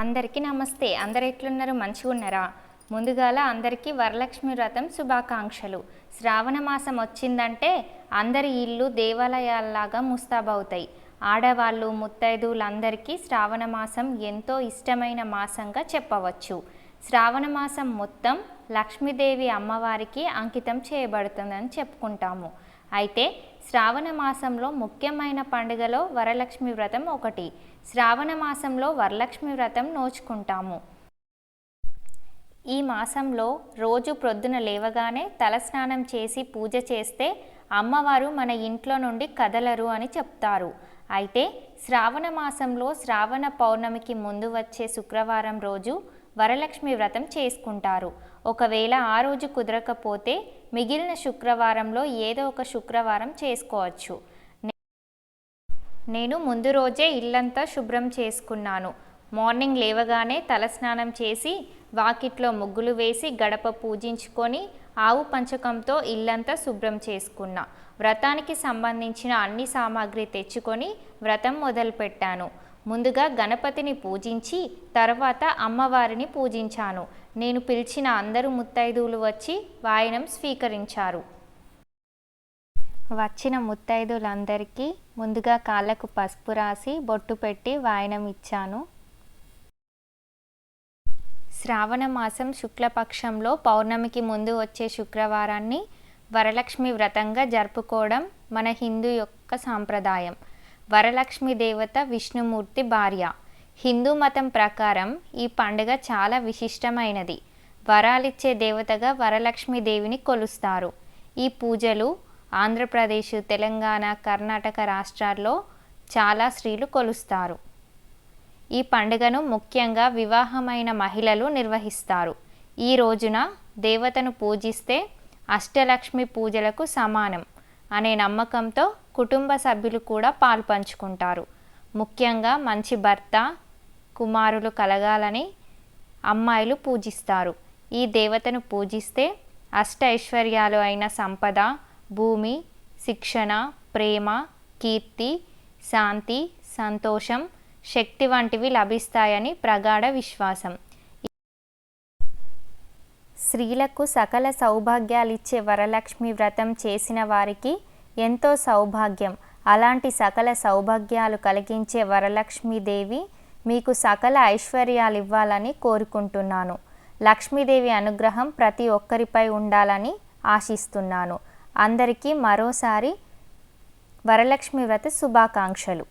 అందరికీ నమస్తే. అందరు ఎట్లున్నారు? మంచిగా ఉన్నారా? ముందుగాల అందరికీ వరలక్ష్మి వ్రతం శుభాకాంక్షలు. శ్రావణ మాసం వచ్చిందంటే అందరి ఇల్లు దేవాలయాల్లాగా ముస్తాబవుతాయి. ఆడవాళ్ళు ముత్తైదువులందరికీ శ్రావణ మాసం ఎంతో ఇష్టమైన మాసంగా చెప్పవచ్చు. శ్రావణ మాసం మొత్తం లక్ష్మీదేవి అమ్మవారికి అంకితం చేయబడుతుందని చెప్పుకుంటాము. అయితే శ్రావణ మాసంలో ముఖ్యమైన పండుగలో వరలక్ష్మి వ్రతం ఒకటి. శ్రావణ మాసంలో వరలక్ష్మి వ్రతం నోచుకుంటాము. ఈ మాసంలో రోజు ప్రొద్దున లేవగానే తలస్నానం చేసి పూజ చేస్తే అమ్మవారు మన ఇంట్లో నుండి కదలరు అని చెప్తారు. అయితే శ్రావణ మాసంలో శ్రావణ పౌర్ణమికి ముందు వచ్చే శుక్రవారం రోజు వరలక్ష్మి వ్రతం చేసుకుంటారు. ఒకవేళ ఆ రోజు కుదరకపోతే మిగిలిన శుక్రవారంలో ఏదో ఒక శుక్రవారం చేసుకోవచ్చు. నేను ముందు రోజే ఇల్లంతా శుభ్రం చేసుకున్నాను. మార్నింగ్ లేవగానే తలస్నానం చేసి వాకిట్లో ముగ్గులు వేసి గడప పూజించుకొని ఆవు పంచకంతో ఇల్లంతా శుభ్రం చేసుకున్నా. వ్రతానికి సంబంధించిన అన్ని సామాగ్రి తెచ్చుకొని వ్రతం మొదలుపెట్టాను. ముందుగా గణపతిని పూజించి తర్వాత అమ్మవారిని పూజించాను. నేను పిలిచిన అందరూ ముత్తైదువులు వచ్చి వాయనం స్వీకరించారు. వచ్చిన ముత్తైదువులందరికీ ముందుగా కాళ్ళకు పసుపు రాసి బొట్టు పెట్టి వాయనం ఇచ్చాను. శ్రావణ మాసం శుక్లపక్షంలో పౌర్ణమికి ముందు వచ్చే శుక్రవారాన్ని వరలక్ష్మి వ్రతంగా జరుపుకోవడం మన హిందూ యొక్క సాంప్రదాయం. వరలక్ష్మి దేవత విష్ణుమూర్తి భార్య. హిందూ మతం ప్రకారం ఈ పండుగ చాలా విశిష్టమైనది. వరాలిచ్చే దేవతగా వరలక్ష్మీదేవిని కొలుస్తారు. ఈ పూజలు ఆంధ్రప్రదేశ్, తెలంగాణ, కర్ణాటక రాష్ట్రాల్లో చాలా స్త్రీలు కొలుస్తారు. ఈ పండుగను ముఖ్యంగా వివాహమైన మహిళలు నిర్వహిస్తారు. ఈ రోజున దేవతను పూజిస్తే అష్టలక్ష్మి పూజలకు సమానం అనే నమ్మకంతో కుటుంబ సభ్యులు కూడా పాల్పంచుకుంటారు. ముఖ్యంగా మంచి భర్త, కుమారులు కలగాలని అమ్మాయిలు పూజిస్తారు. ఈ దేవతను పూజిస్తే అష్ట ఐశ్వర్యాలు అయిన సంపద, భూమి, శిక్షణ, ప్రేమ, కీర్తి, శాంతి, సంతోషం, శక్తి వంటివి లభిస్తాయని ప్రగాఢ విశ్వాసం. స్త్రీలకు సకల సౌభాగ్యాలిచ్చే వరలక్ష్మి వ్రతం చేసిన వారికి ఎంతో సౌభాగ్యం. అలాంటి సకల సౌభాగ్యాలు కలిగించే వరలక్ష్మీదేవి మీకు సకల ఐశ్వర్యాలు ఇవ్వాలని కోరుకుంటున్నాను. లక్ష్మీదేవి అనుగ్రహం ప్రతి ఒక్కరిపై ఉండాలని ఆశిస్తున్నాను. అందరికీ మరోసారి వరలక్ష్మి వ్రత శుభాకాంక్షలు.